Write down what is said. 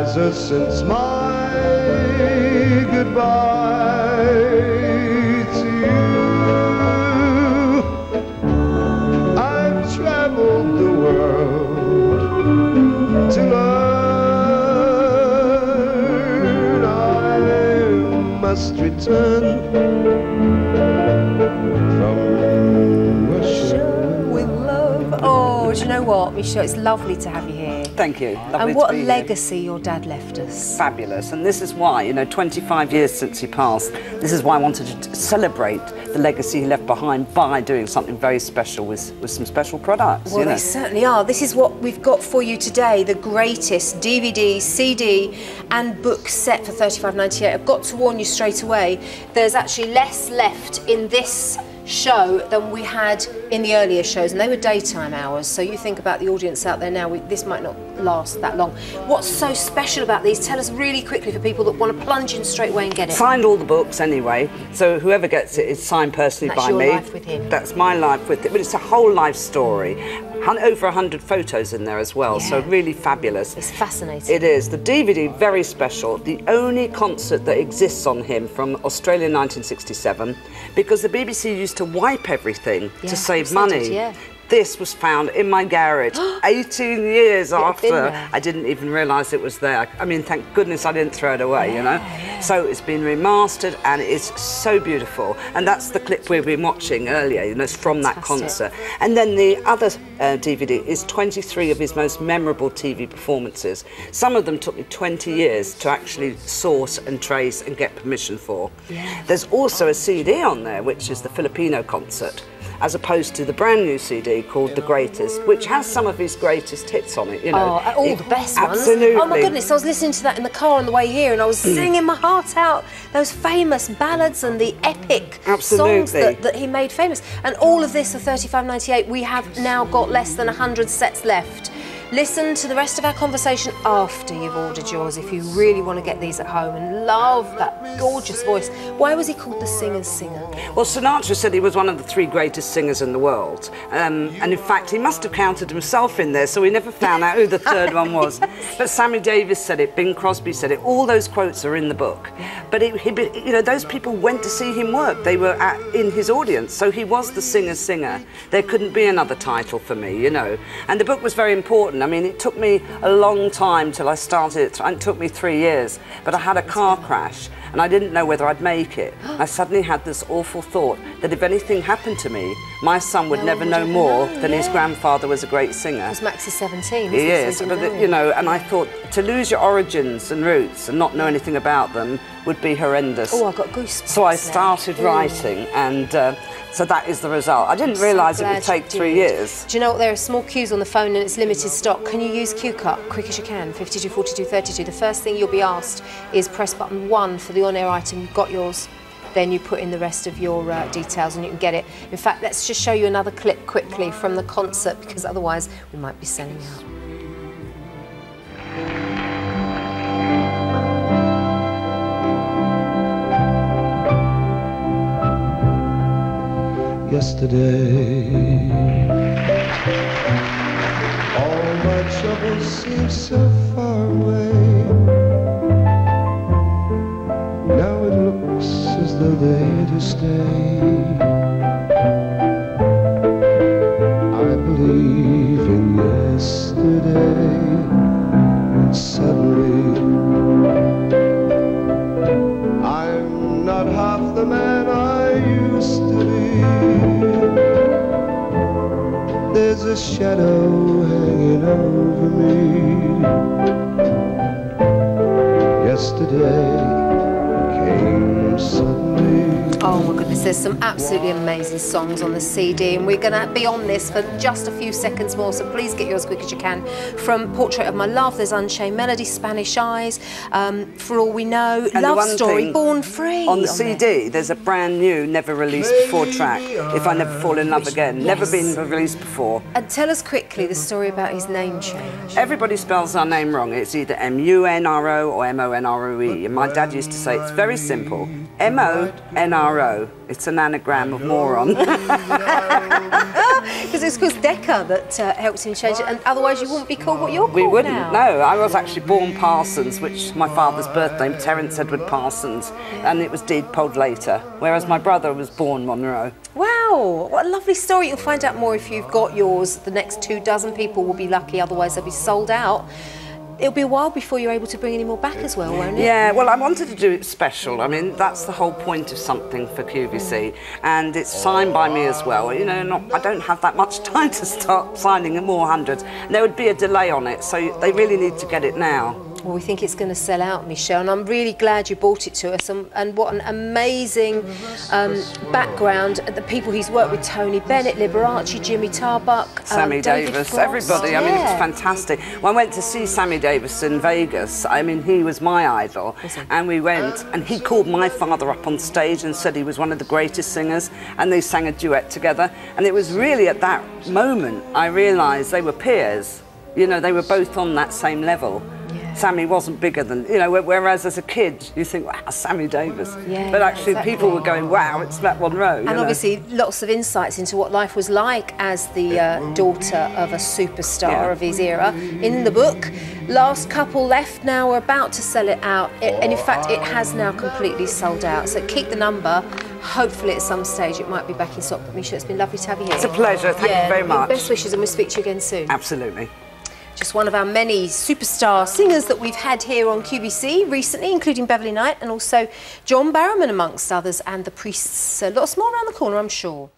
wiser since my goodbye to you. I've traveled the world to learn I must return from Russia with love. Oh, do you know what, Michele? It's lovely to have you here. Thank you. Lovely And what to a be legacy your dad left us. Fabulous. And this is why, you know, 25 years since he passed, this is why I wanted to celebrate the legacy he left behind by doing something very special with some special products. Well, they certainly are. This is what we've got for you today, the greatest DVD, CD and book set for $35.98. I've got to warn you straight away, there's actually less left in this show than we had in the earlier shows, and they were daytime hours, so you think about the audience out there now, this might not last that long. What's so special about these? Tell us really quickly for people that want to plunge in straight away and get it. Signed all the books anyway, so whoever gets it is signed personally by me. That's your life with him. That's my life with it, but it's a whole life story. Over 100 photos in there as well, so really fabulous. It's fascinating. It is. The DVD, very special. The only concert that exists on him from Australia in 1967, because the BBC used to wipe everything to save money. This was found in my garage 18 years after I didn't even realise it was there. I mean, thank goodness I didn't throw it away, you know. So it's been remastered and it's so beautiful. And that's the clip we've been watching earlier, you know, it's from that concert. And then the other DVD is 23 of his most memorable TV performances. Some of them took me 20 years to actually source and trace and get permission for. There's also a CD on there, which is the Filipino concert, as opposed to the brand new CD called The Greatest, which has some of his greatest hits on it, you know. Oh, all the best ones. Absolutely. Oh my goodness, I was listening to that in the car on the way here and I was singing my heart out. Those famous ballads and the epic songs that he made famous. And all of this for $35.98. We have now got less than 100 sets left. Listen to the rest of our conversation after you've ordered yours if you really want to get these at home and love that gorgeous voice. Why was he called the Singer's Singer? Well, Sinatra said he was one of the 3 greatest singers in the world. And in fact, he must have counted himself in there, so we never found out who the third one was. But Sammy Davis said it, Bing Crosby said it, all those quotes are in the book. But, you know, those people went to see him work. They were in his audience, so he was the Singer's Singer. There couldn't be another title for me, you know. And the book was very important. I mean, it took me a long time till I started it. It took me 3 years, but I had a car crash and I didn't know whether I'd make it. I suddenly had this awful thought that if anything happened to me, my son would never know more than his grandfather was a great singer. Because Max is 17. He is, but you know, and I thought to lose your origins and roots and not know anything about them would be horrendous. Oh, I got goosebumps. So I started writing, and so that is the result. I didn't realise it would take 3 years. Do you know what? There are small queues on the phone and it's limited stock. Can you use Q-Cut quick as you can? 52, 42, 32. The first thing you'll be asked is press button 1 for the on-air item. You've got yours. Then you put in the rest of your details and you can get it. In fact, let's just show you another clip quickly from the concert because otherwise we might be selling out. Yesterday, all my troubles seem so far away. Now it looks as though they're here to stay. I believe in yesterday, and suddenly I'm not half the man I used to be. There's a shadow hanging over me. Yesterday came suddenly. Oh my goodness, there's some absolutely amazing songs on the CD and we're going to be on this for just a few seconds more, so please get yours as quick as you can. From Portrait of My Love, there's Unchained Melody, Spanish Eyes, For All We Know, and Love Story, Born Free. On the CD, there's a brand new, never released before track, If I Never Fall in Love Again, never been released before. And tell us quickly the story about his name change. Everybody spells our name wrong. It's either M-U-N-R-O or M-O-N-R-O-E. And my dad used to say it's very simple. M-O-N-R-O. It's an anagram of moron. Because it's because Decca that helps him change it, and otherwise you wouldn't be called what you're called. We wouldn't, now. no. I was actually born Parsons, which is my father's birth name, Terence Edward Parsons, and it was deed-polled later, whereas my brother was born Monro. Wow, what a lovely story. You'll find out more if you've got yours. The next 24 people will be lucky, otherwise they'll be sold out. It'll be a while before you're able to bring any more back as well, won't it? Yeah, well, I wanted to do it special. I mean, that's the whole point of something for QVC, and it's signed by me as well. You know, I don't have that much time to start signing more hundreds. There would be a delay on it, so they really need to get it now. Well, we think it's going to sell out, Michelle, and I'm really glad you brought it to us. And what an amazing background. The people he's worked with: Tony Bennett, Liberace, Jimmy Tarbuck, Sammy Davis, Frost. Everybody. I mean, it was fantastic. When I went to see Sammy Davis in Vegas, I mean, he was my idol, and we went, and he called my father up on stage and said he was one of the greatest singers, and they sang a duet together. And it was really at that moment I realised they were peers. You know, they were both on that same level. Sammy wasn't bigger than, you know, whereas as a kid you think, wow, Sammy Davis. Yeah, but actually exactly. People were going, wow, it's Matt Monro. And obviously lots of insights into what life was like as the daughter of a superstar of his era. In the book, last couple left now, we're about to sell it out. And in fact, it has now completely sold out. So keep the number. Hopefully at some stage it might be back in stock. But Michelle, it's been lovely to have you here. It's a pleasure, thank you very much. Best wishes, and we'll speak to you again soon. Absolutely. Just one of our many superstar singers that we've had here on QVC recently, including Beverly Knight and also John Barrowman amongst others, and the Priests. Lots more around the corner, I'm sure.